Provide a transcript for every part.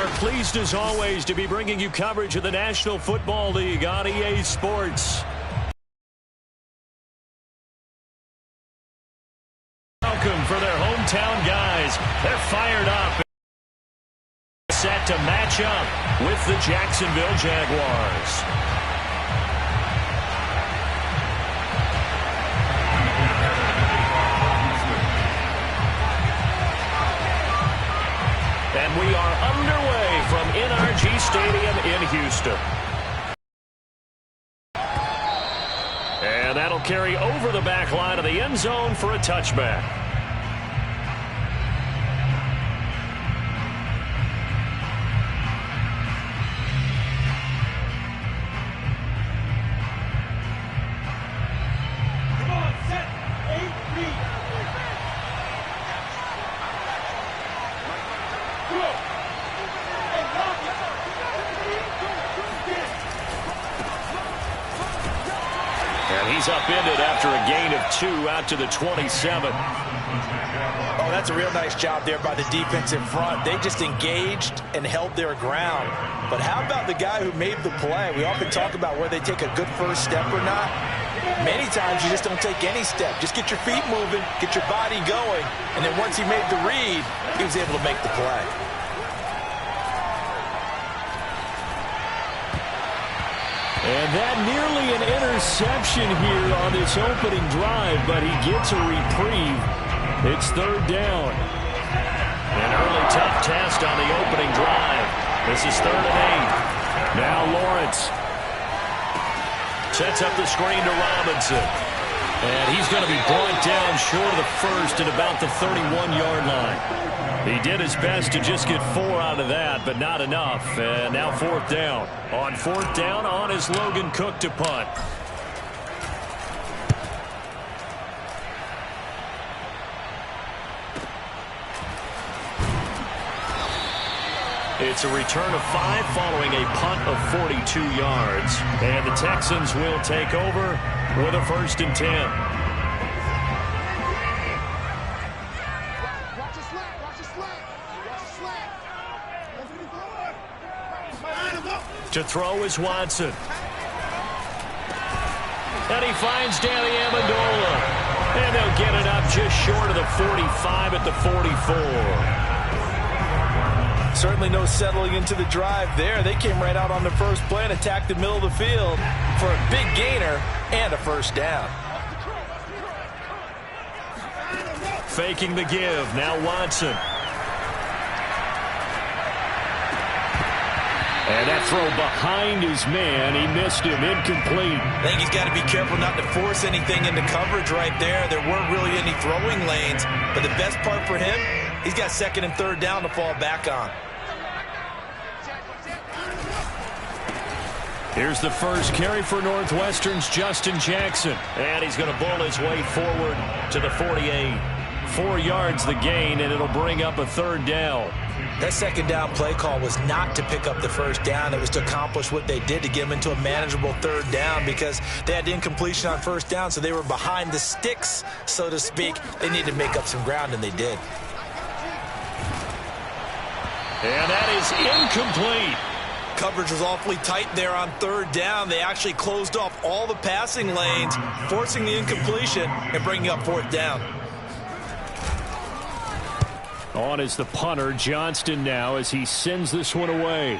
are pleased as always to be bringing you coverage of the National Football League on EA Sports. Welcome for their hometown guys. They're fired up. Set to match up with the Jacksonville Jaguars. And we are underway from NRG Stadium in Houston. And that'll carry over the back line of the end zone for a touchback. He's upended after a gain of 2 out to the 27. Oh, that's a real nice job there by the defense in front. They just engaged and held their ground. But how about the guy who made the play? We often talk about whether they take a good first step or not. Many times you just don't take any step. Just get your feet moving, get your body going, and then once he made the read, he was able to make the play. And that nearly an interception here on this opening drive, but he gets a reprieve. It's third down. An early tough test on the opening drive. This is 3rd and 8. Now Lawrence sets up the screen to Robinson. And he's going to be brought down short of the first at about the 31-yard line. He did his best to just get 4 out of that, but not enough. And now 4th down. On 4th down, on is Logan Cook to punt. It's a return of 5 following a punt of 42 yards. And the Texans will take over with a 1st and 10. To throw is Watson. And he finds Danny Amendola. And they'll get it up just short of the 45 at the 44. Certainly no settling into the drive there. They came right out on the first play and attacked the middle of the field for a big gainer and a 1st down. Faking the give. Now Watson. And that throw behind his man. He missed him. Incomplete. I think he's got to be careful not to force anything into coverage right there. There weren't really any throwing lanes. But the best part for him, he's got 2nd and 3rd down to fall back on. Here's the first carry for Northwestern's Justin Jackson. And he's going to bull his way forward to the 48. 4 yards the gain, and it'll bring up a 3rd down. That 2nd down play call was not to pick up the 1st down. It was to accomplish what they did to get them into a manageable 3rd down because they had incompletion on 1st down, so they were behind the sticks, so to speak. They needed to make up some ground, and they did. And that is incomplete. Coverage was awfully tight there on 3rd down. They actually closed off all the passing lanes, forcing the incompletion and bringing up 4th down. On is the punter, Johnston, now as he sends this one away. A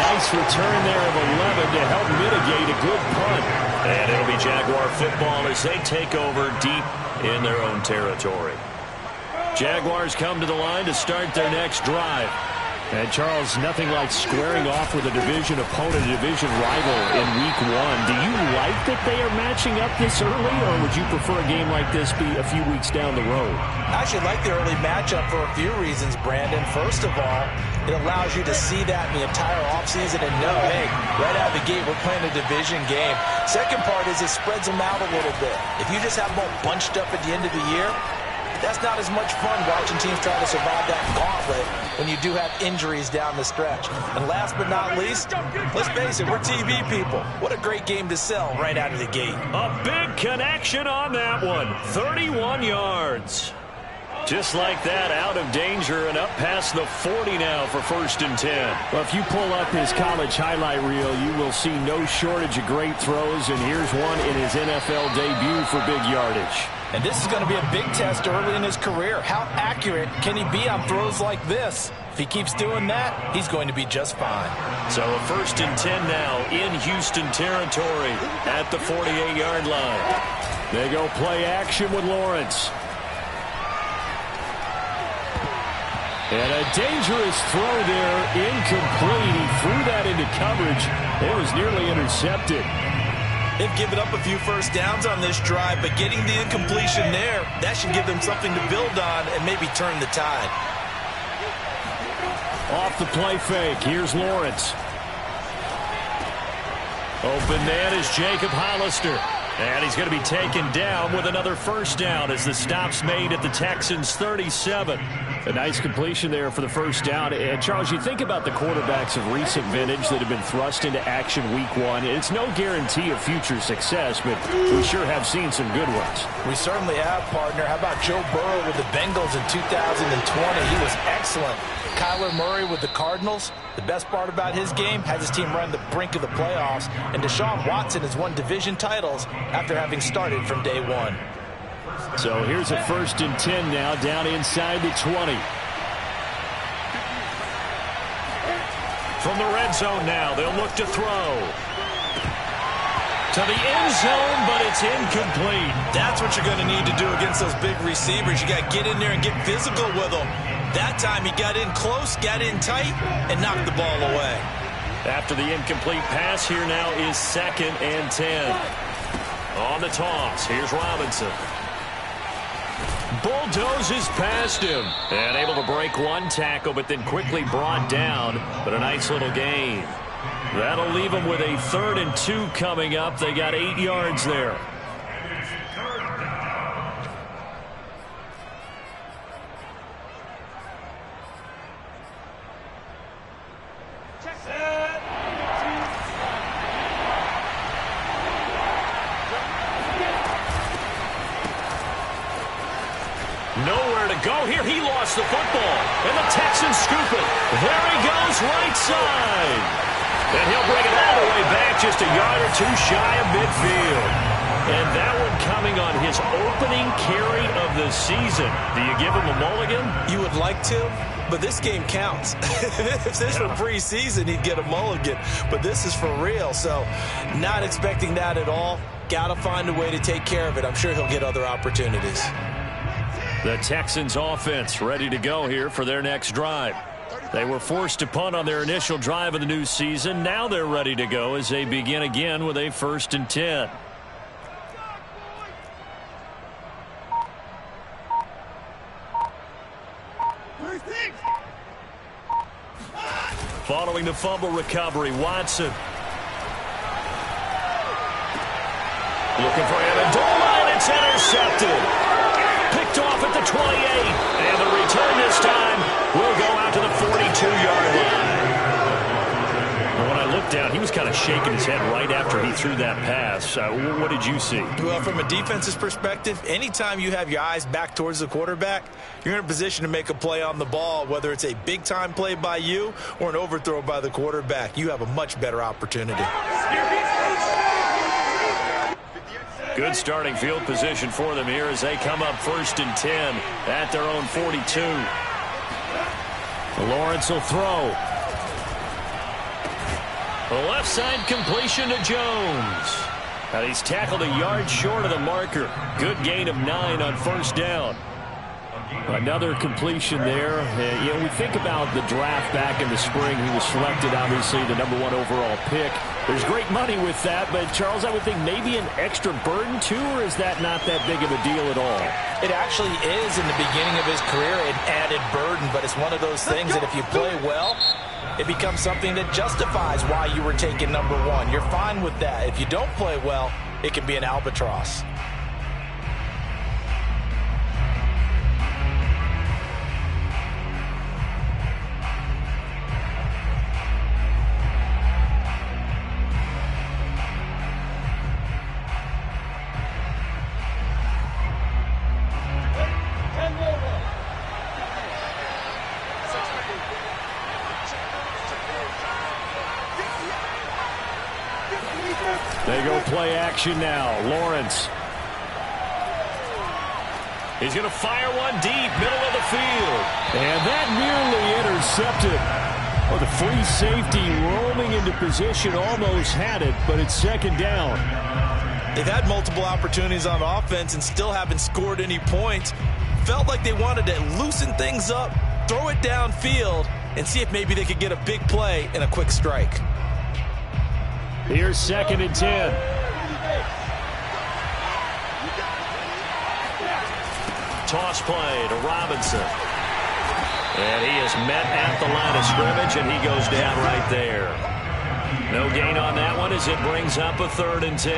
nice return there of 11 to help mitigate a good punt. And it'll be Jaguar football as they take over deep in their own territory. Jaguars come to the line to start their next drive. And, Charles, nothing like squaring off with a division opponent, a division rival in Week 1. Do you like that they are matching up this early, or would you prefer a game like this be a few weeks down the road? I actually like the early matchup for a few reasons, Brandon. First of all, it allows you to see that in the entire offseason and know, hey, right out of the gate, we're playing a division game. Second part is it spreads them out a little bit. If you just have them all bunched up at the end of the year, That's not as much fun watching teams try to survive that gauntlet when you do have injuries down the stretch. And last but not least, let's face it, we're TV people. What a great game to sell right out of the gate. A big connection on that one. 31 yards. Just like that, out of danger and up past the 40 now for 1st and 10. Well, if you pull up his college highlight reel, you will see no shortage of great throws, and here's one in his NFL debut for big yardage. And this is going to be a big test early in his career. How accurate can he be on throws like this? If he keeps doing that, he's going to be just fine. So a 1st and 10 now in Houston territory at the 48-yard line. They go play action with Lawrence. And a dangerous throw there, incomplete. He threw that into coverage. It was nearly intercepted. They've given up a few first downs on this drive, but getting the incompletion there, that should give them something to build on and maybe turn the tide. Off the play fake, here's Lawrence. Open man is Jacob Hollister. And he's going to be taken down with another first down as the stop's made at the Texans' 37. A nice completion there for the first down. And Charles, you think about the quarterbacks of recent vintage that have been thrust into action week one. It's no guarantee of future success, but we sure have seen some good ones. We certainly have, partner. How about Joe Burrow with the Bengals in 2020? He was excellent. Kyler Murray with the Cardinals. The best part about his game, has his team run the brink of the playoffs. And Deshaun Watson has won division titles after having started from day one. So here's a 1st and 10 now, down inside the 20. From the red zone now, they'll look to throw. To the end zone, but it's incomplete. That's what you're going to need to do against those big receivers. You got to get in there and get physical with them. That time he got in close, got in tight, and knocked the ball away. After the incomplete pass, here now is 2nd and 10. On the toss, here's Robinson. Bulldozes past him. And able to break one tackle, but then quickly brought down. But a nice little gain. That'll leave them with a 3rd and 2 coming up. They got 8 yards there. Nowhere to go here. He lost the football. And the Texans scoop it. There he goes, right side. And he'll bring it all the way back just a yard or two shy of midfield. And that one coming on his opening carry of the season. Do you give him a mulligan? You would like to, but this game counts. If this were preseason, he'd get a mulligan. But this is for real, so not expecting that at all. Got to find a way to take care of it. I'm sure he'll get other opportunities. The Texans offense ready to go here for their next drive. They were forced to punt on their initial drive of the new season. Now they're ready to go as they begin again with a 1st and 10. Following the fumble recovery, Watson. Looking for Amendola, and it's intercepted. Picked off at the 28. And the return this time will go out to the 42-yard line. When I looked down, he was kind of shaking his head right after he threw that pass. What did you see? Well, from a defense's perspective, anytime you have your eyes back towards the quarterback, you're in a position to make a play on the ball, whether it's a big-time play by you or an overthrow by the quarterback. You have a much better opportunity. Good starting field position for them here as they come up 1st and 10 at their own 42. Lawrence will throw. The left side completion to Jones. And he's tackled a yard short of the marker. Good gain of 9 on 1st down. Another completion there. You know, we think about the draft back in the spring. He was selected, obviously, the #1 overall pick. There's great money with that, but, Charles, I would think maybe an extra burden, too, or is that not that big of a deal at all? It actually is in the beginning of his career an added burden, but it's one of those things that if you play well, it becomes something that justifies why you were taken #1. You're fine with that. If you don't play well, it can be an albatross. They go play action now. Lawrence. He's going to fire one deep, middle of the field. And that nearly intercepted. Oh, the free safety roaming into position almost had it, but it's second down. They've had multiple opportunities on offense and still haven't scored any points. Felt like they wanted to loosen things up, throw it downfield, and see if maybe they could get a big play and a quick strike. Here's 2nd and 10. Toss play to Robinson. And he is met at the line of scrimmage, and he goes down right there. No gain on that one as it brings up a 3rd and 10.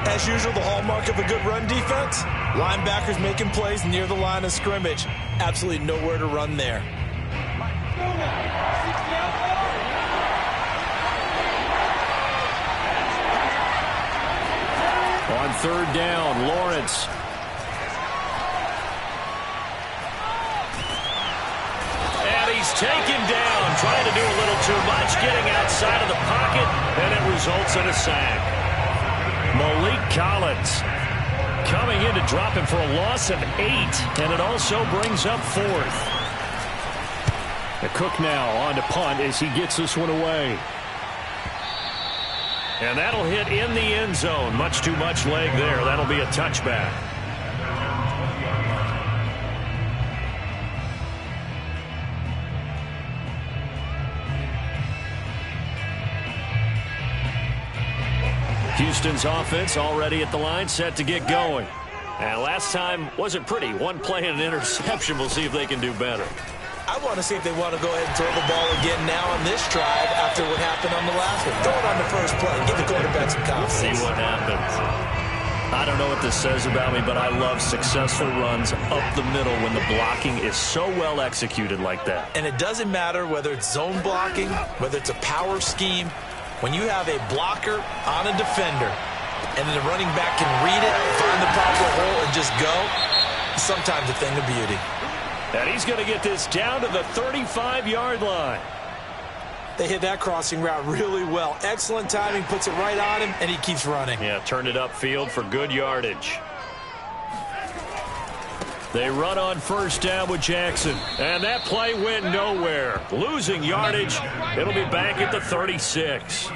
As usual, the hallmark of a good run defense, linebackers making plays near the line of scrimmage. Absolutely nowhere to run there. On 3rd down, Lawrence. He's taken down, trying to do a little too much, getting outside of the pocket, and it results in a sack. Malik Collins coming in to drop him for a loss of 8, and it also brings up 4th. The Cook now on to punt as he gets this one away. And that'll hit in the end zone. Much too much leg there. That'll be a touchback. Houston's offense already at the line, set to get going. And last time wasn't pretty. One play and an interception. We'll see if they can do better. I want to see if they want to go ahead and throw the ball again now on this drive after what happened on the last one. Throw it on the first play. Give the quarterback some confidence. See what happens. I don't know what this says about me, but I love successful runs up the middle when the blocking is so well executed like that. And it doesn't matter whether it's zone blocking, whether it's a power scheme. When you have a blocker on a defender and then the running back can read it, find the proper hole, and just go, sometimes a thing of beauty. And he's going to get this down to the 35-yard line. They hit that crossing route really well. Excellent timing, puts it right on him, and he keeps running. Yeah, turned it upfield for good yardage. They run on 1st down with Jackson. And that play went nowhere. Losing yardage. It'll be back at the 36.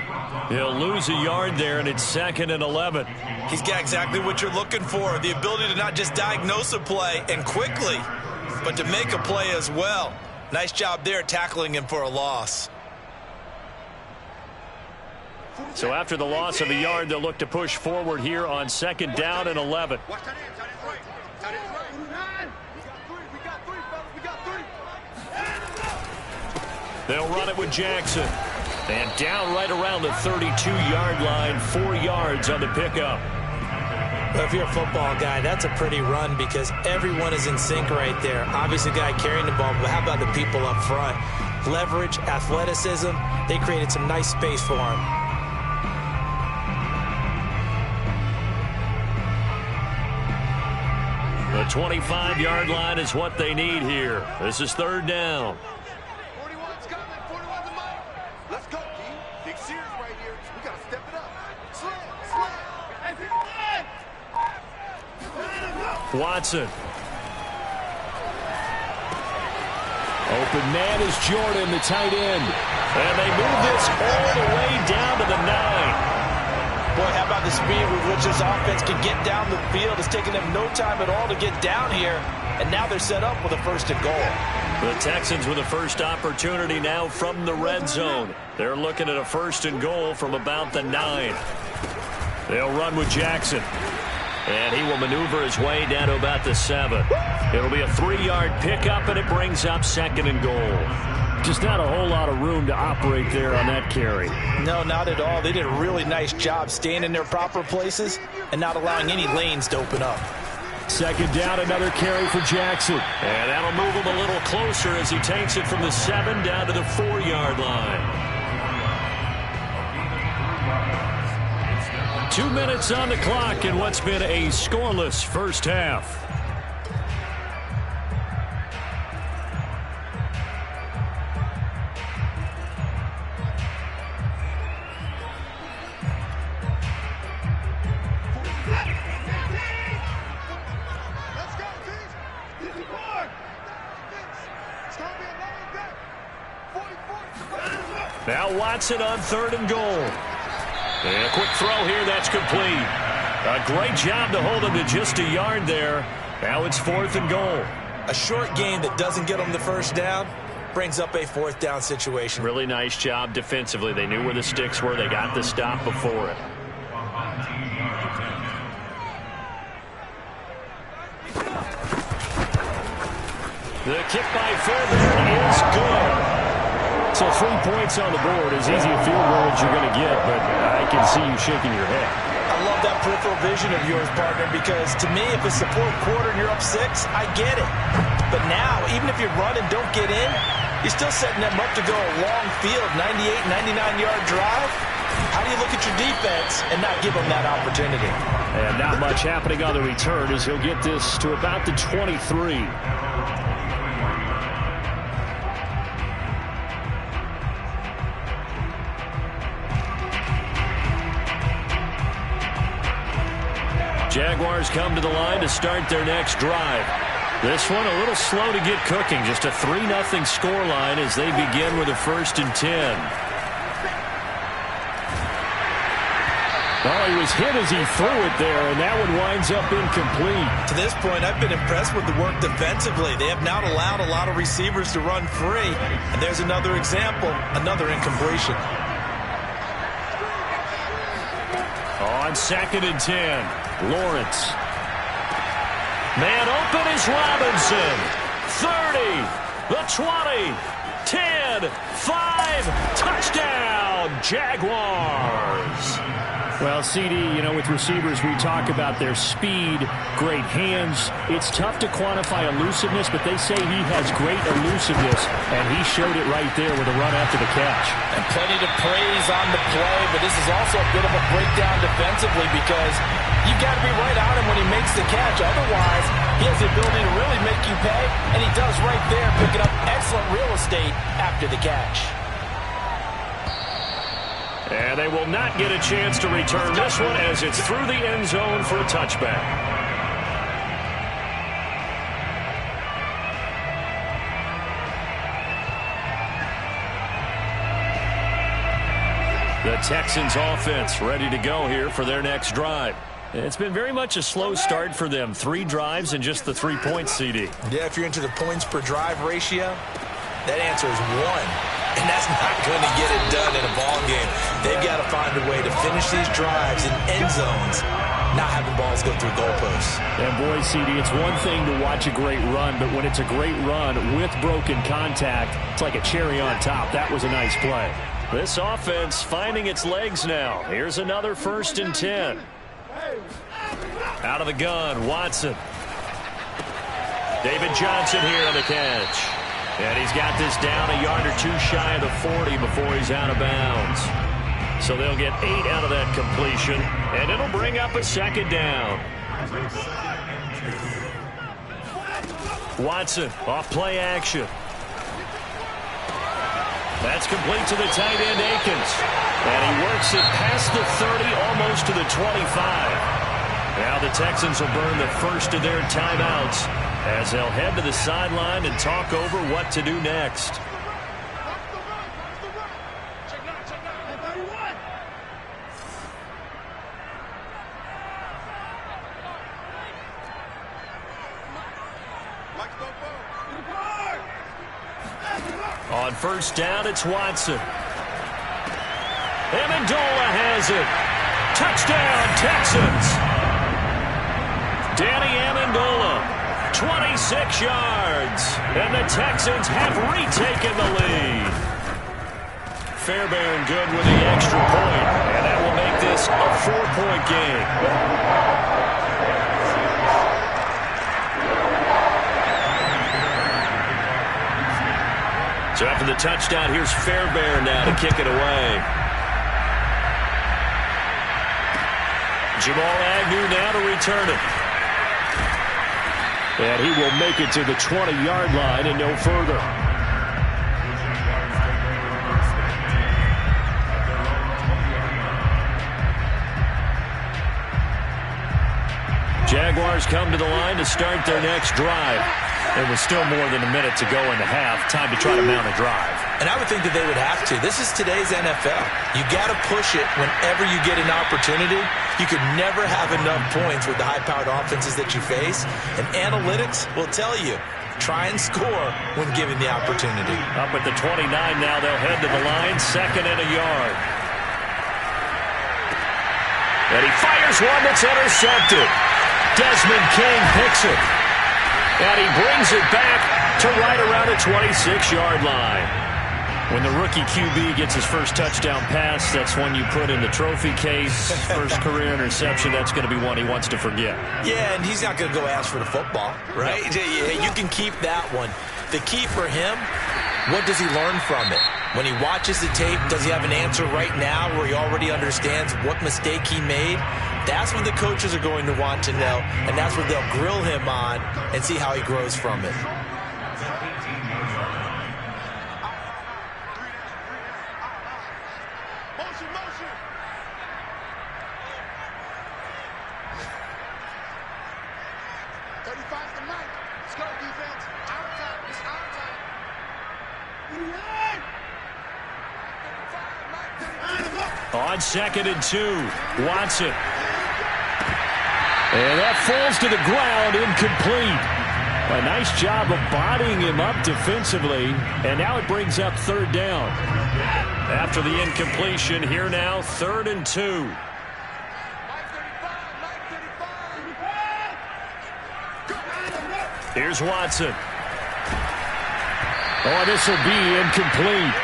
He'll lose a yard there, and it's 2nd and 11. He's got exactly what you're looking for, the ability to not just diagnose a play and quickly, but to make a play as well. Nice job there tackling him for a loss. So after the loss of a yard, they'll look to push forward here on 2nd down and 11. They'll run it with Jackson. And down right around the 32-yard line, 4 yards on the pickup. Well, if you're a football guy, that's a pretty run because everyone is in sync right there. Obviously, the guy carrying the ball, but how about the people up front? Leverage, athleticism, they created some nice space for him. The 25-yard line is what they need here. This is 3rd down. 41's coming. 41's a mile. Let's go, team. Big series right here. We got to step it up. Slam. Watson. Open man is Jordan, the tight end. And they move this all the way down to the 9. Boy, how about the speed with which this offense can get down the field? It's taken them no time at all to get down here, and now they're set up with a 1st and goal. The Texans with a first opportunity now from the red zone. They're looking at a 1st and goal from about the 9. They'll run with Jackson. And he will maneuver his way down to about the 7. It'll be a 3-yard pickup, and it brings up 2nd and goal. Just not a whole lot of room to operate there on that carry. No, not at all. They did a really nice job staying in their proper places and not allowing any lanes to open up. 2nd down, another carry for Jackson. And that'll move him a little closer as he takes it from the 7 down to the 4-yard line. 2 minutes on the clock in what's been a scoreless first half. Now Watson on 3rd and goal. And a quick throw here, that's complete. A great job to hold him to just a yard there. Now it's 4th and goal. A short game that doesn't get them the first down brings up a 4th down situation. Really nice job defensively. They knew where the sticks were. They got the stop before it. The kick by Fairbairn is good. So 3 points on the board, as easy a field goal as you're going to get, but I can see you shaking your head. I love that peripheral vision of yours, partner, because to me, if it's the 4th quarter and you're up 6, I get it. But now, even if you run and don't get in, you're still setting them up to go a long field, 98, 99-yard drive. How do you look at your defense and not give them that opportunity? And not much happening on the return as he'll get this to about the 23. Jaguars come to the line to start their next drive. This one a little slow to get cooking. Just a 3-0 scoreline as they begin with a 1st and 10. Well, he was hit as he threw it there, and that one winds up incomplete. To this point, I've been impressed with the work defensively. They have not allowed a lot of receivers to run free. And there's another example, another incompletion. On 2nd and 10, Lawrence. Man open is Robinson. 30, the 20, 10, 5, touchdown, Jaguars. Well, CD, you know, with receivers, we talk about their speed, great hands. It's tough to quantify elusiveness, but they say he has great elusiveness, and he showed it right there with a run after the catch. And plenty to praise on the play, but this is also a bit of a breakdown defensively because you've got to be right on him when he makes the catch. Otherwise, he has the ability to really make you pay, and he does right there, picking up excellent real estate after the catch. And they will not get a chance to return this one as it's through the end zone for a touchback. The Texans offense ready to go here for their next drive. It's been very much a slow start for them. 3 drives and just the 3 points, CD. Yeah, if you're into the points per drive ratio, that answer is 1. And that's not going to get it done in a ball game. They've got to find a way to finish these drives in end zones, not having balls go through goalposts. And boy, CD, it's one thing to watch a great run, but when it's a great run with broken contact, it's like a cherry on top. That was a nice play. This offense finding its legs now. Here's another 1st and 10. Out of the gun, Watson. David Johnson here on the catch. And he's got this down a yard or 2 shy of the 40 before he's out of bounds. So they'll get 8 out of that completion, and it'll bring up a 2nd down. Watson off play action. That's complete to the tight end, Akins. And he works it past the 30, almost to the 25. Now the Texans will burn the first of their timeouts as they'll head to the sideline and talk over what to do next. On 1st down, it's Watson. Amendola has it. Touchdown, Texans. Danny Amendola. 26 yards, and the Texans have retaken the lead. Fairbairn good with the extra point, and that will make this a 4-point game. So after the touchdown, here's Fairbairn now to kick it away. Jamal Agnew now to return it. And he will make it to the 20-yard line and no further. Jaguars come to the line to start their next drive. And with still more than a minute to go in the half, time to try to mount a drive. And I would think that they would have to. This is today's NFL. You got to push it whenever you get an opportunity. You could never have enough points with the high-powered offenses that you face. And analytics will tell you, try and score when given the opportunity. Up at the 29 now, they'll head to the line, 2nd and a yard. And he fires one that's intercepted. Desmond King picks it. And he brings it back to right around the 26-yard line. When the rookie QB gets his first touchdown pass, that's one you put in the trophy case. First career interception, that's going to be one he wants to forget. Yeah, and he's not going to go ask for the football, right? You can keep that one. The key for him, what does he learn from it? When he watches the tape, does he have an answer right now where he already understands what mistake he made? That's what the coaches are going to want to know, and that's what they'll grill him on and see how he grows from it. On 2nd and 2, Watson. And that falls to the ground, incomplete. A nice job of bodying him up defensively, and now it brings up 3rd down. After the incompletion, here now, 3rd and 2. Here's Watson. Oh, this will be incomplete.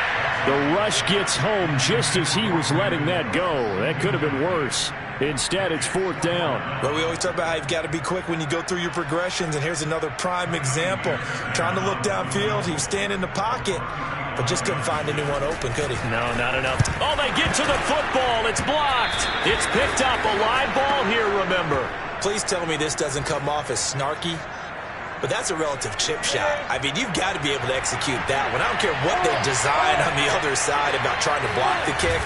The rush gets home just as he was letting that go. That could have been worse. Instead, it's 4th down. Well, we always talk about how you've got to be quick when you go through your progressions, and here's another prime example. Trying to look downfield, he was standing in the pocket, but just couldn't find anyone open, could he? No, not enough. Oh, they get to the football. It's blocked. It's picked up. A live ball here, remember. Please tell me this doesn't come off as snarky. But that's a relative chip shot. I mean, you've got to be able to execute that one. I don't care what they design on the other side about trying to block the kick.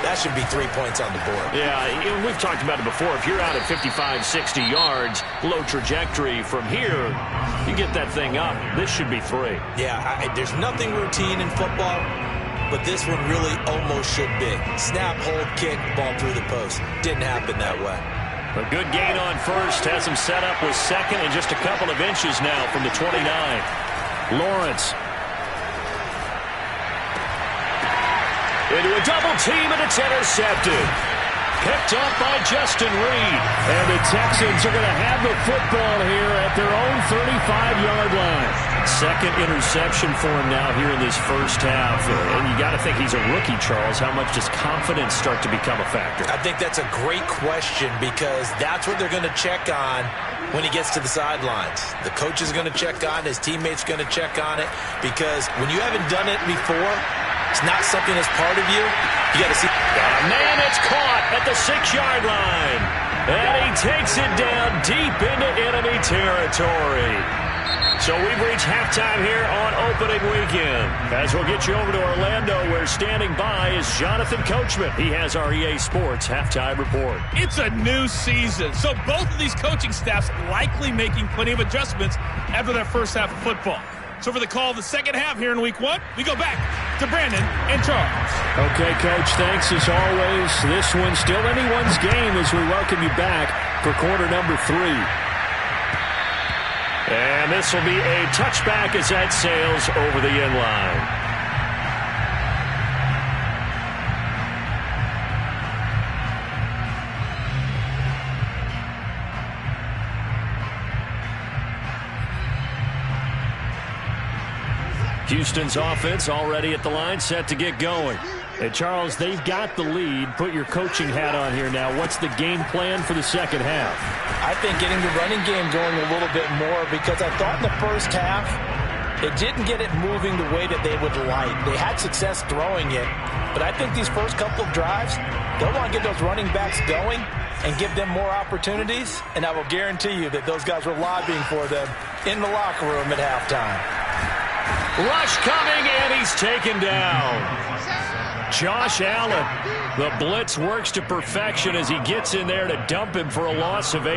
That should be 3 points on the board. Yeah, we've talked about it before. If you're out at 55, 60 yards, low trajectory from here, you get that thing up. This should be 3. Yeah, there's nothing routine in football, but this one really almost should be. Snap, hold, kick, ball through the post. Didn't happen that way. A good gain on 1st, has him set up with 2nd and just a couple of inches now from the 29. Lawrence. Into a double team, and it's intercepted. Picked up by Justin Reed. And the Texans are going to have the football here at their own 35-yard line. 2nd interception for him now here in this first half. And you got to think he's a rookie, Charles. How much does confidence start to become a factor? I think that's a great question because that's what they're going to check on when he gets to the sidelines. The coach is going to check on, his teammates going to check on it, because when you haven't done it before, it's not something that's part of you. You got to see. Man, it's caught at the 6-yard line. And he takes it down deep into enemy territory. So we've reached halftime here on opening weekend. As we'll get you over to Orlando, where standing by is Jonathan Coachman. He has our EA Sports halftime report. It's a new season, so both of these coaching staffs likely making plenty of adjustments after their first half of football. So for the call of the second half here in week 1, we go back to Brandon and Charles. Okay, Coach, thanks as always. This one's still anyone's game as we welcome you back for quarter number 3. And this will be a touchback as that sails over the end line. Houston's offense already at the line, set to get going. And Charles, they've got the lead. Put your coaching hat on here now. What's the game plan for the second half? I think getting the running game going a little bit more, because I thought in the first half it didn't get it moving the way that they would like. They had success throwing it, but I think these first couple of drives, they'll want to get those running backs going and give them more opportunities, and I will guarantee you that those guys were lobbying for them in the locker room at halftime. Rush coming, and he's taken down. Josh Allen, the blitz works to perfection as he gets in there to dump him for a loss of 8.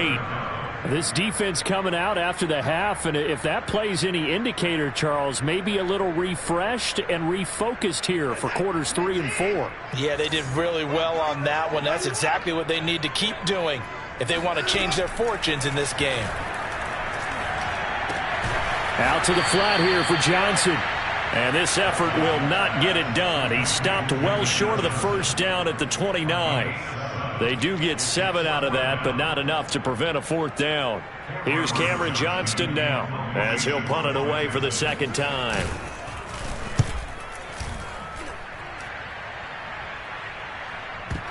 This defense coming out after the half, and if that plays any indicator, Charles, maybe a little refreshed and refocused here for quarters 3 and 4. Yeah, they did really well on that one. That's exactly what they need to keep doing if they want to change their fortunes in this game. Out to the flat here for Johnson. And this effort will not get it done. He stopped well short of the first down at the 29. They do get 7 out of that, but not enough to prevent a 4th down. Here's Cameron Johnston now as he'll punt it away for the second time.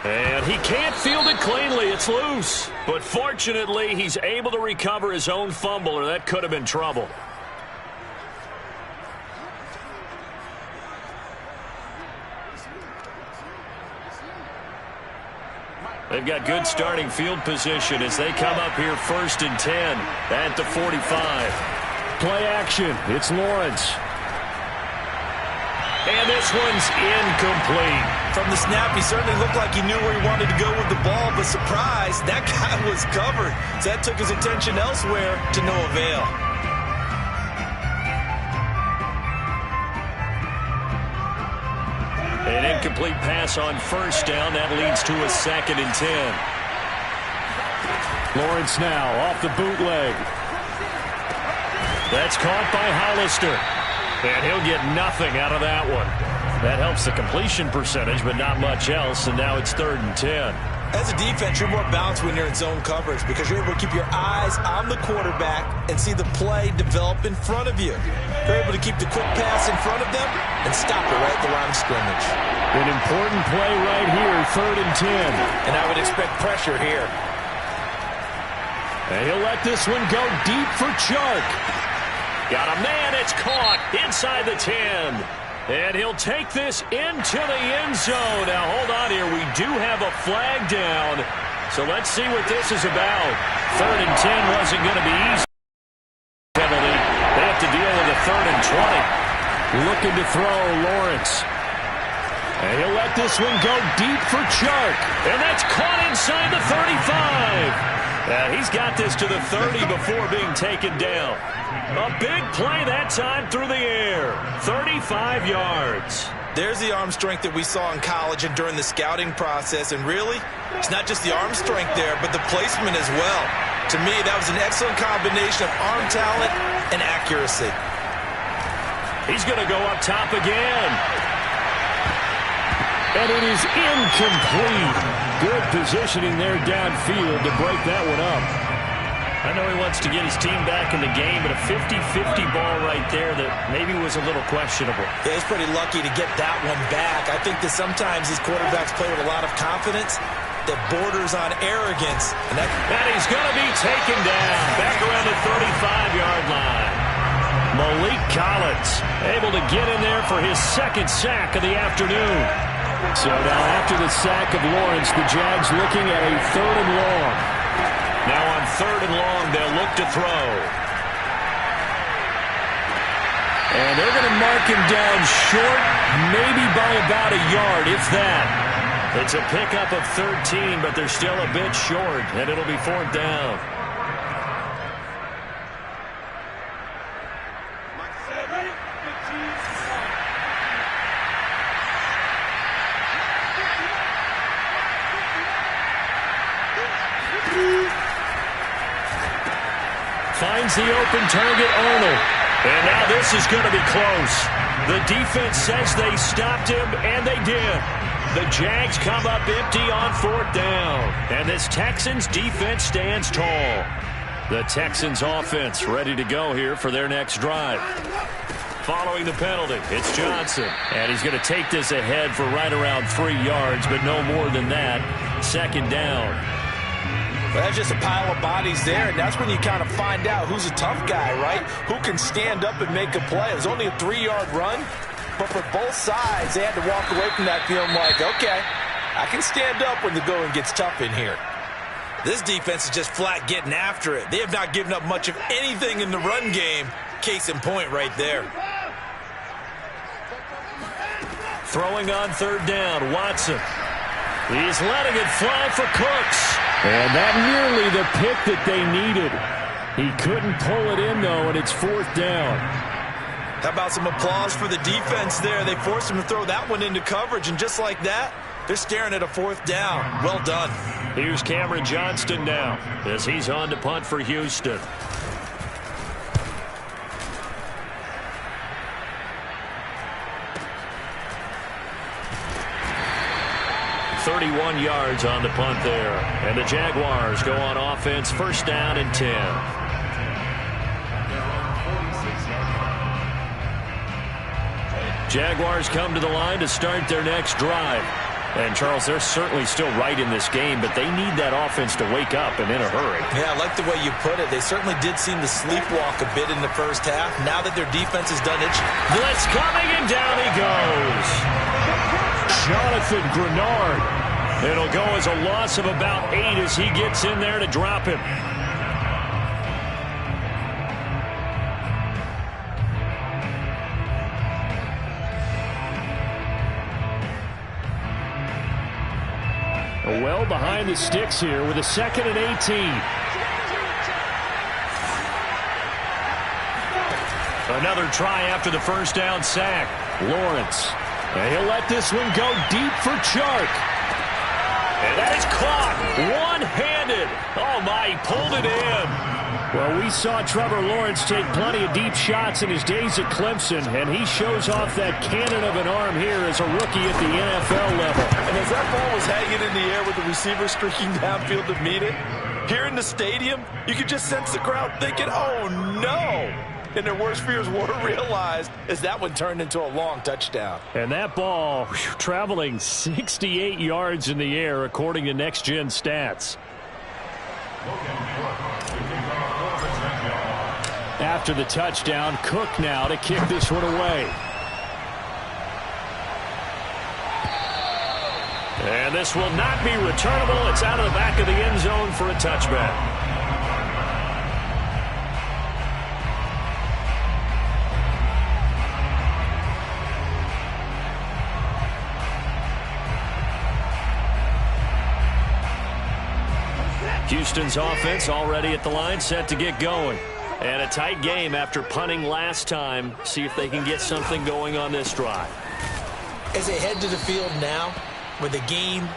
And he can't field it cleanly. It's loose. But fortunately, he's able to recover his own fumble, or that could have been trouble. They've got good starting field position as they come up here 1st and 10 at the 45. Play action. It's Lawrence. And this one's incomplete. From the snap, he certainly looked like he knew where he wanted to go with the ball, but surprise, that guy was covered. So that took his attention elsewhere to no avail. An incomplete pass on 1st down. That leads to a 2nd and 10. Lawrence now off the bootleg. That's caught by Hollister. And he'll get nothing out of that one. That helps the completion percentage, but not much else. And now it's 3rd and 10. As a defense, you're more balanced when you're in zone coverage because you're able to keep your eyes on the quarterback and see the play develop in front of you. You're able to keep the quick pass in front of them and stop it right at the line of scrimmage. An important play right here, 3rd and 10. And I would expect pressure here. And he'll let this one go deep for Chark. Got a man, it's caught inside the 10. And he'll take this into the end zone. Now, hold on here. We do have a flag down. So let's see what this is about. 3rd and 10 wasn't going to be easy. Penalty. They have to deal with a 3rd and 20. Looking to throw, Lawrence. And he'll let this one go deep for Chark. And that's caught inside the 35. He's got this to the 30 before being taken down. A big play that time through the air. 35 yards. There's the arm strength that we saw in college and during the scouting process. And really, it's not just the arm strength there, but the placement as well. To me, that was an excellent combination of arm talent and accuracy. He's going to go up top again. And it is incomplete. Good positioning there downfield to break that one up. I know he wants to get his team back in the game, but a 50-50 ball right there that maybe was a little questionable. Yeah, he's pretty lucky to get that one back. I think that sometimes these quarterbacks play with a lot of confidence that borders on arrogance. And he's going to be taken down back around the 35-yard line. Malik Collins able to get in there for his 2nd sack of the afternoon. So now after the sack of Lawrence, the Jags looking at a 3rd and long. Now on 3rd and long, they'll look to throw. And they're going to mark him down short, maybe by about a yard, if that. It's a pickup of 13, but they're still a bit short, and it'll be 4th down. Finds the open target, Arnold. And now this is going to be close. The defense says they stopped him, and they did. The Jags come up empty on 4th down. And this Texans defense stands tall. The Texans offense ready to go here for their next drive. Following the penalty, it's Johnson. And he's going to take this ahead for right around 3 yards, but no more than that. 2nd down. Well, that's just a pile of bodies there, and that's when you kind of find out who's a tough guy, right? Who can stand up and make a play. It was only a 3-yard run, but for both sides, they had to walk away from that feeling like, okay, I can stand up when the going gets tough in here. This defense is just flat getting after it. They have not given up much of anything in the run game. Case in point right there. Throwing on 3rd down, Watson. He's letting it fly for Cooks. And that nearly the pick that they needed. He couldn't pull it in, though, and it's 4th down. How about some applause for the defense there? They forced him to throw that one into coverage, and just like that, they're staring at a 4th down. Well done. Here's Cameron Johnston now as he's on to punt for Houston. 31 yards on the punt there. And the Jaguars go on offense, 1st down and 10. Jaguars come to the line to start their next drive. And, Charles, they're certainly still right in this game, but they need that offense to wake up and in a hurry. Yeah, I like the way you put it. They certainly did seem to sleepwalk a bit in the first half. Now that their defense has done its blitz coming, and down he goes. Jonathan Grenard. It'll go as a loss of about 8 as he gets in there to drop him. Well behind the sticks here with a 2nd and 18. Another try after the 1st down sack. Lawrence. And he'll let this one go deep for Chark. And that is caught one-handed. Oh, my, he pulled it in. Well, we saw Trevor Lawrence take plenty of deep shots in his days at Clemson, and he shows off that cannon of an arm here as a rookie at the NFL level. And as that ball was hanging in the air with the receiver streaking downfield to meet it, here in the stadium, you could just sense the crowd thinking, oh, no. And their worst fears were realized as that one turned into a long touchdown. And that ball traveling 68 yards in the air, according to Next Gen Stats. After the touchdown, Cook now to kick this one away. And this will not be returnable. It's out of the back of the end zone for a touchback. Houston's offense already at the line, set to get going. And a tight game after punting last time. See if they can get something going on this drive. As they head to the field now, with the game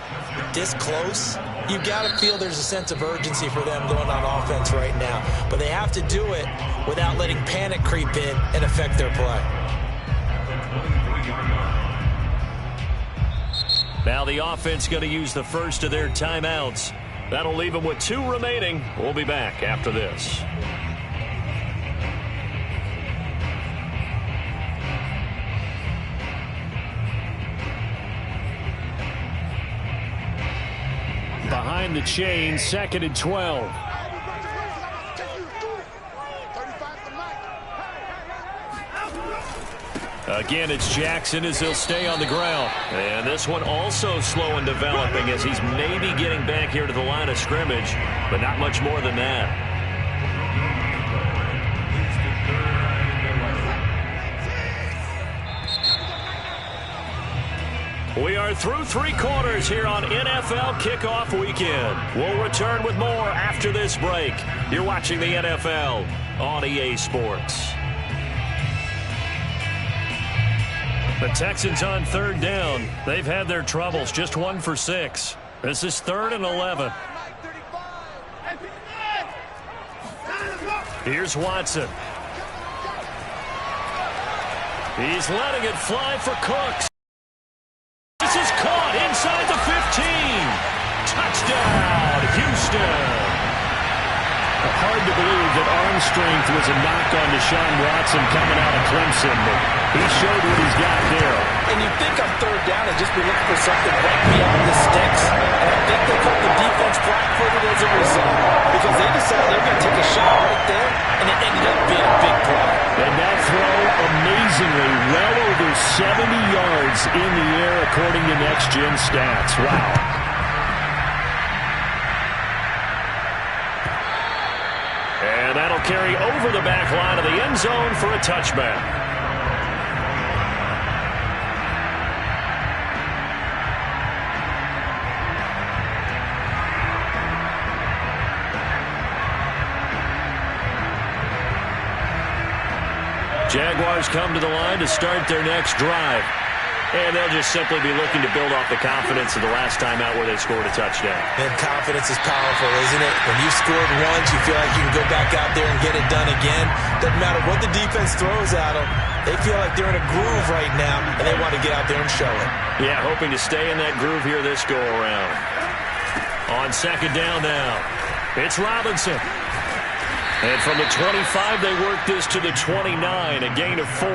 this close, you've got to feel there's a sense of urgency for them going on offense right now. But they have to do it without letting panic creep in and affect their play. Now the offense going to use the first of their timeouts. That'll leave them with 2 remaining. We'll be back after this. Behind the chain, 2nd and 12. Again, it's Jackson as he'll stay on the ground. And this one also slow in developing as he's maybe getting back here to the line of scrimmage, but not much more than that. We are through 3 quarters here on NFL Kickoff Weekend. We'll return with more after this break. You're watching the NFL on EA Sports. The Texans on 3rd down. They've had their troubles, just 1 for 6. This is 3rd and 11. Here's Watson. He's letting it fly for Cooks. This is caught inside the 15. Touchdown, Houston. Hard to believe that arm strength was a knock on Deshaun Watson coming out of Clemson, but he showed what he's got there. And you think on 3rd down and just be looking for something right beyond the sticks. And I think they caught the defense flat-footed as a result because they decided they were going to take a shot right there, and it ended up being a big play. And that throw, amazingly, well over 70 yards in the air according to Next Gen Stats. Wow. And that'll carry over the back line of the end zone for a touchback. Jaguars come to the line to start their next drive. And they'll just simply be looking to build off the confidence of the last time out where they scored a touchdown. And confidence is powerful, isn't it? When you've scored once, you feel like you can go back out there and get it done again. Doesn't matter what the defense throws at them. They feel like they're in a groove right now, and they want to get out there and show it. Yeah, hoping to stay in that groove here this go-around. On second down now, it's Robinson. And from the 25, they work this to the 29, a gain of 4.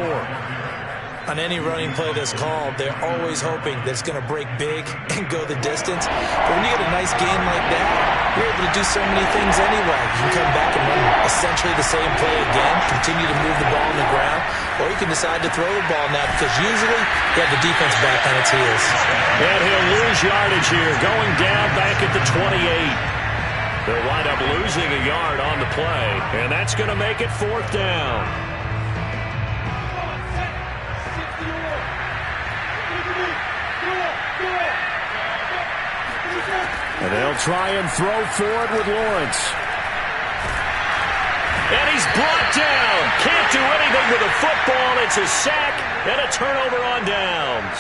On any running play that's called, they're always hoping that it's going to break big and go the distance. But when you get a nice gain like that, you're able to do so many things anyway. You can come back and run essentially the same play again, continue to move the ball on the ground, or you can decide to throw the ball now because usually you have the defense back on its heels. And he'll lose yardage here, going down back at the 28. They'll wind up losing a yard on the play, and that's going to make it 4th down. And they'll try and throw for it with Lawrence. And he's brought down. Can't do anything with a football. It's a sack and a turnover on downs.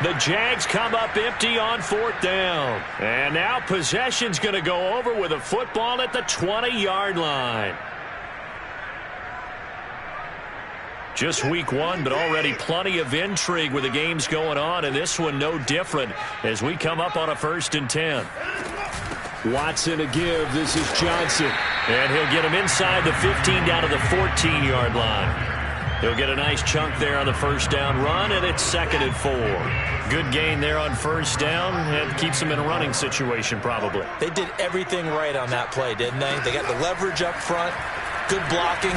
The Jags come up empty on 4th down. And now possession's going to go over with a football at the 20-yard line. Just week 1, but already plenty of intrigue with the games going on, and this one no different as we come up on a 1st and 10. Watson to give. This is Johnson. And he'll get him inside the 15 down to the 14-yard line. He'll get a nice chunk there on the 1st down run, and it's 2nd and 4. Good gain there on 1st down, and keeps them in a running situation probably. They did everything right on that play, didn't they? They got the leverage up front, good blocking,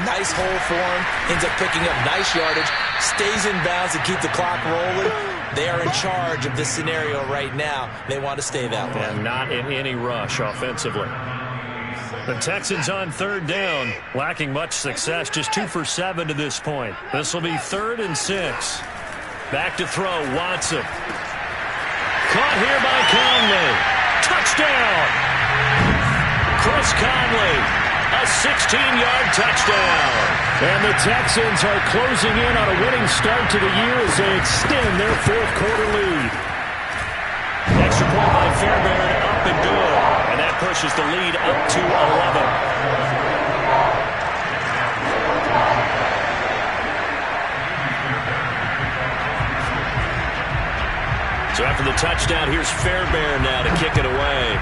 nice hole for him, ends up picking up nice yardage, stays in bounds to keep the clock rolling. They are in charge of this scenario right now. They want to stay that way. And not in any rush offensively. The Texans on 3rd down, lacking much success, just 2 for 7 to this point. This will be 3rd and 6. Back to throw, Watson. Caught here by Conley. Touchdown! Chris Conley, a 16-yard touchdown. And the Texans are closing in on a winning start to the year as they extend their 4th quarter lead. Extra point by Fairbairn, up and good. And that pushes the lead up to 11. So after the touchdown, here's Fairbairn now to kick it away.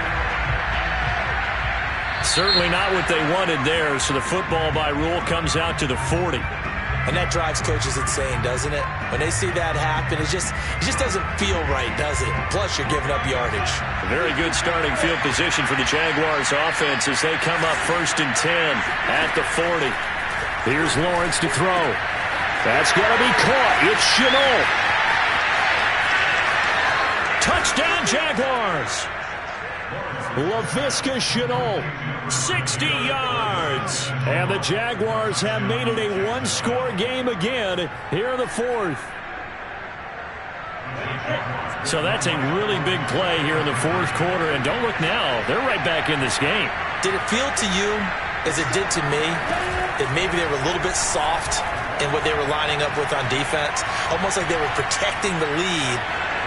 Certainly not what they wanted there, so the football by rule comes out to the 40. And that drives coaches insane, doesn't it? When they see that happen, it just doesn't feel right, does it? Plus, you're giving up yardage. A very good starting field position for the Jaguars offense as they come up 1st and 10 at the 40. Here's Lawrence to throw. That's going to be caught. It's Chenault. Touchdown, Jaguars. LaVisca Chenault, 60 yards. And the Jaguars have made it a one-score game again here in the 4th. So that's a really big play here in the 4th quarter. And don't look now, they're right back in this game. Did it feel to you, as it did to me, that maybe they were a little bit soft in what they were lining up with on defense? Almost like they were protecting the lead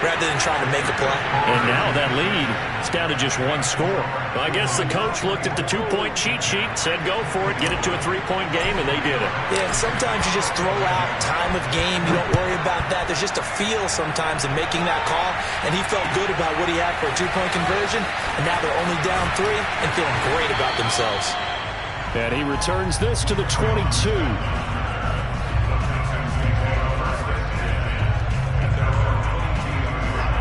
rather than trying to make a play. And now that lead is down to just 1 score. Well, I guess the coach looked at the 2-point cheat sheet, said go for it, get it to a 3-point game, and they did it. Yeah, and sometimes you just throw out time of game. You don't worry about that. There's just a feel sometimes in making that call, and he felt good about what he had for a 2-point conversion, and now they're only down 3 and feeling great about themselves. And he returns this to the 22.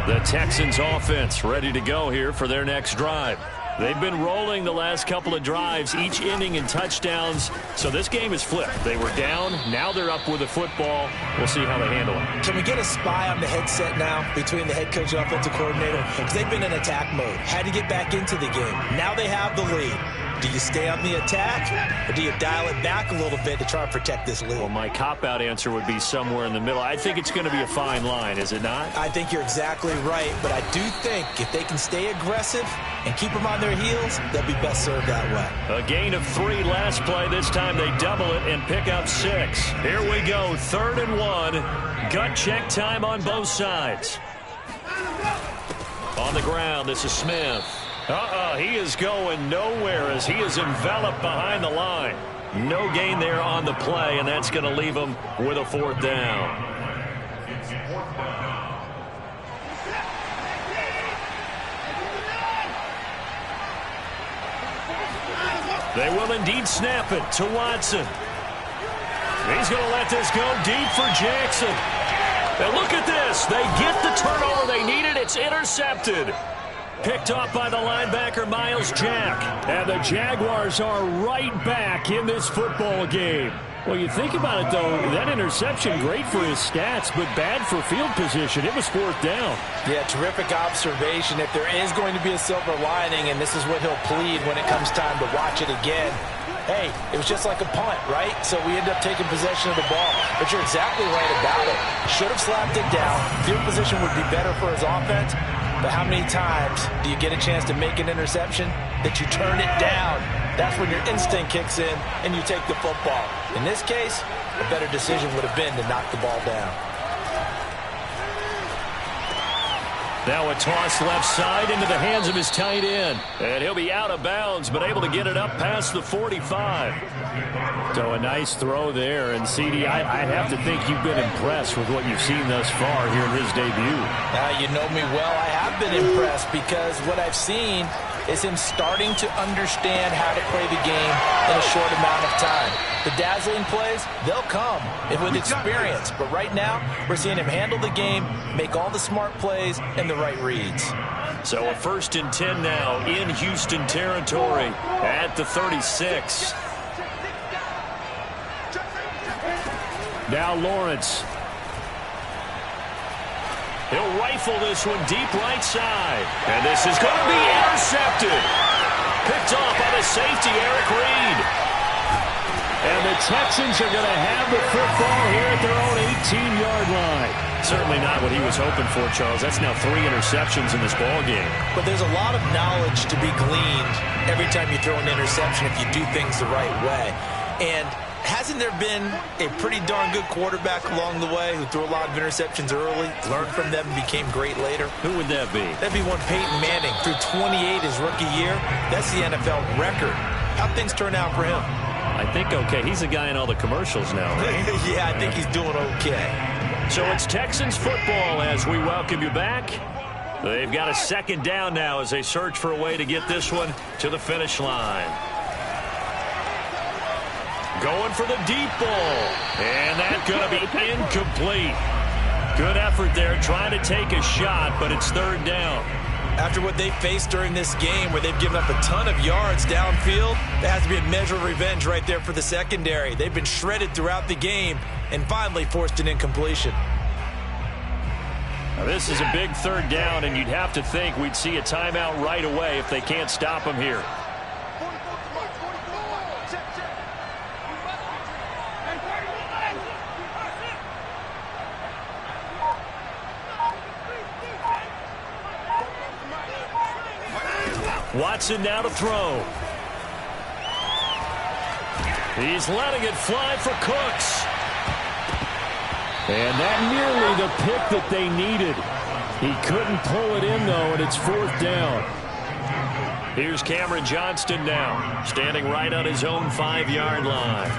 The Texans offense ready to go here for their next drive. They've been rolling the last couple of drives, each ending in touchdowns. So this game is flipped. They were down. Now they're up with the football. We'll see how they handle it. Can we get a spy on the headset now between the head coach and offensive coordinator? Because they've been in attack mode. Had to get back into the game. Now they have the lead. Do you stay on the attack, or do you dial it back a little bit to try and protect this lead? Well, my cop-out answer would be somewhere in the middle. I think it's going to be a fine line, is it not? I think you're exactly right, but I do think if they can stay aggressive and keep them on their heels, they'll be best served that way. A gain of 3 last play. This time they double it and pick up 6. Here we go, 3rd and 1. Gut check time on both sides. On the ground, this is Smith. He is going nowhere as he is enveloped behind the line. No gain there on the play, and that's going to leave him with a 4th down. They will indeed snap it to Watson. He's going to let this go deep for Jackson. And look at this. They get the turnover they needed. It's intercepted. Picked off by the linebacker, Miles Jack. And the Jaguars are right back in this football game. Well, you think about it, though, that interception, great for his stats, but bad for field position. It was 4th down. Yeah, terrific observation. If there is going to be a silver lining, and this is what he'll plead when it comes time to watch it again, hey, it was just like a punt, right? So we end up taking possession of the ball. But you're exactly right about it. Should have slapped it down. Field position would be better for his offense. But how many times do you get a chance to make an interception that you turn it down? That's when your instinct kicks in and you take the football. In this case, a better decision would have been to knock the ball down. Now a toss left side into the hands of his tight end. And he'll be out of bounds, but able to get it up past the 45. So a nice throw there. And, CD, I have to think you've been impressed with what you've seen thus far here in his debut. You know me well. I have been impressed because what I've seen is him starting to understand how to play the game in a short amount of time. The dazzling plays, they'll come and with experience. But right now, we're seeing him handle the game, make all the smart plays, and the right reads. So a 1st and 10 now in Houston territory at the 36. Now Lawrence. He'll rifle this one deep right side. And this is going to be intercepted. Picked off by the safety, Eric Reed. And the Texans are going to have the football here at their own 18-yard line. Certainly not what he was hoping for, Charles. That's now 3 interceptions in this ball game. But there's a lot of knowledge to be gleaned every time you throw an interception if you do things the right way. And hasn't there been a pretty darn good quarterback along the way who threw a lot of interceptions early, learned from them, and became great later? Who would that be? That'd be one Peyton Manning. Threw 28 his rookie year. That's the NFL record. How'd things turn out for him? I think okay. He's a guy in all the commercials now, right? Yeah, I think he's doing okay. So it's Texans football as we welcome you back. They've got a 2nd down now as they search for a way to get this one to the finish line. Going for the deep ball. And that's going to be incomplete. Good effort there trying to take a shot, but it's 3rd down. After what they faced during this game where they've given up a ton of yards downfield, there has to be a measure of revenge right there for the secondary. They've been shredded throughout the game and finally forced an incompletion. Now this is a big 3rd down, and you'd have to think we'd see a timeout right away if they can't stop him here. Watson now to throw. He's letting it fly for Cooks. And that nearly the pick that they needed. He couldn't pull it in, though, and it's 4th down. Here's Cameron Johnston now, standing right on his own 5-yard line.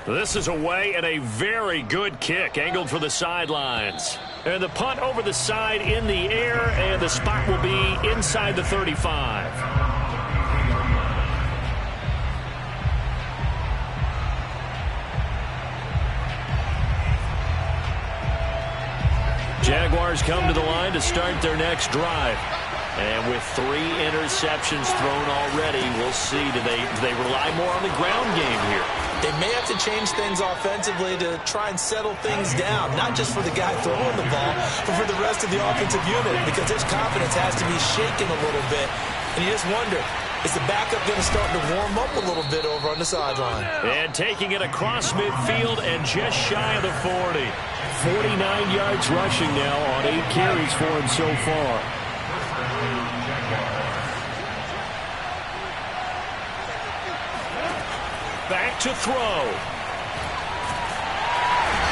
This is away and a very good kick, angled for the sidelines. And the punt over the side in the air, and the spot will be inside the 35. Jaguars come to the line to start their next drive. And with 3 interceptions thrown already, we'll see. Do they rely more on the ground game here? They may have to change things offensively to try and settle things down, not just for the guy throwing the ball, but for the rest of the offensive unit, because his confidence has to be shaken a little bit. And you just wonder, Is the backup going to start to warm up a little bit over on the sideline? And taking it across midfield and just shy of the 40. 49 yards rushing now on 8 carries for him so far. Back to throw.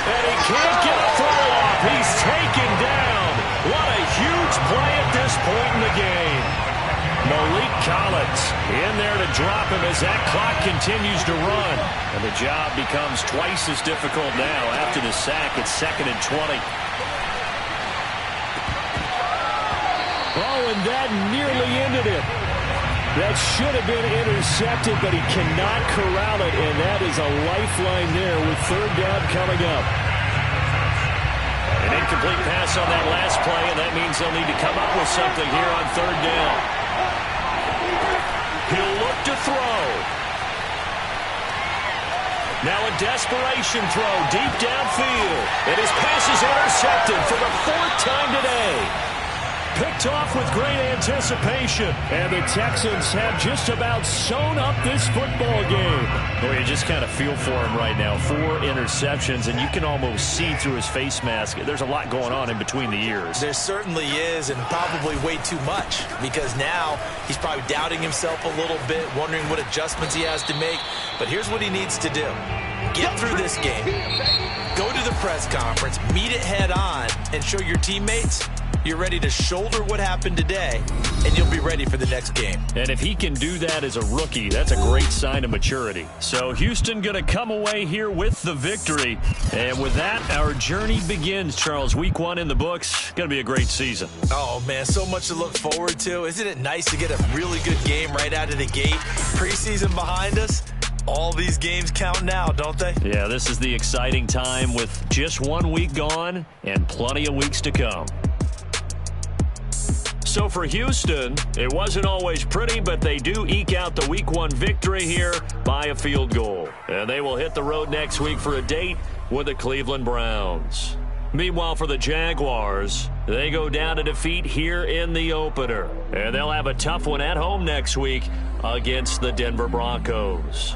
And he can't get a throw off. He's taken down. What a huge play at this point in the game. Malik Collins in there to drop him as that clock continues to run. And the job becomes twice as difficult now after the sack. It's 2nd and 20. Oh, and that nearly ended it. That should have been intercepted, but he cannot corral it, and that is a lifeline there with 3rd down coming up. An incomplete pass on that last play, and that means they'll need to come up with something here on 3rd down. He'll look to throw. Now a desperation throw deep downfield. And his pass is intercepted for the 4th time today. Picked off with great anticipation. And the Texans have just about sewn up this football game. Boy, you just kind of feel for him right now. 4 interceptions, and you can almost see through his face mask. There's a lot going on in between the ears. There certainly is, and probably way too much, because now he's probably doubting himself a little bit, wondering what adjustments he has to make. But here's what he needs to do. Get through this game. Go to the press conference, meet it head on, and show your teammates you're ready to shoulder what happened today, and you'll be ready for the next game. And if he can do that as a rookie, that's a great sign of maturity. So Houston going to come away here with the victory. And with that, our journey begins, Charles. Week 1 in the books. Going to be a great season. Oh, man, so much to look forward to. Isn't it nice to get a really good game right out of the gate? Preseason behind us. All these games count now, don't they? Yeah, this is the exciting time with just 1 week gone and plenty of weeks to come. So for Houston, it wasn't always pretty, but they do eke out the Week 1 victory here by a field goal. And they will hit the road next week for a date with the Cleveland Browns. Meanwhile, for the Jaguars, they go down to defeat here in the opener. And they'll have a tough one at home next week against the Denver Broncos.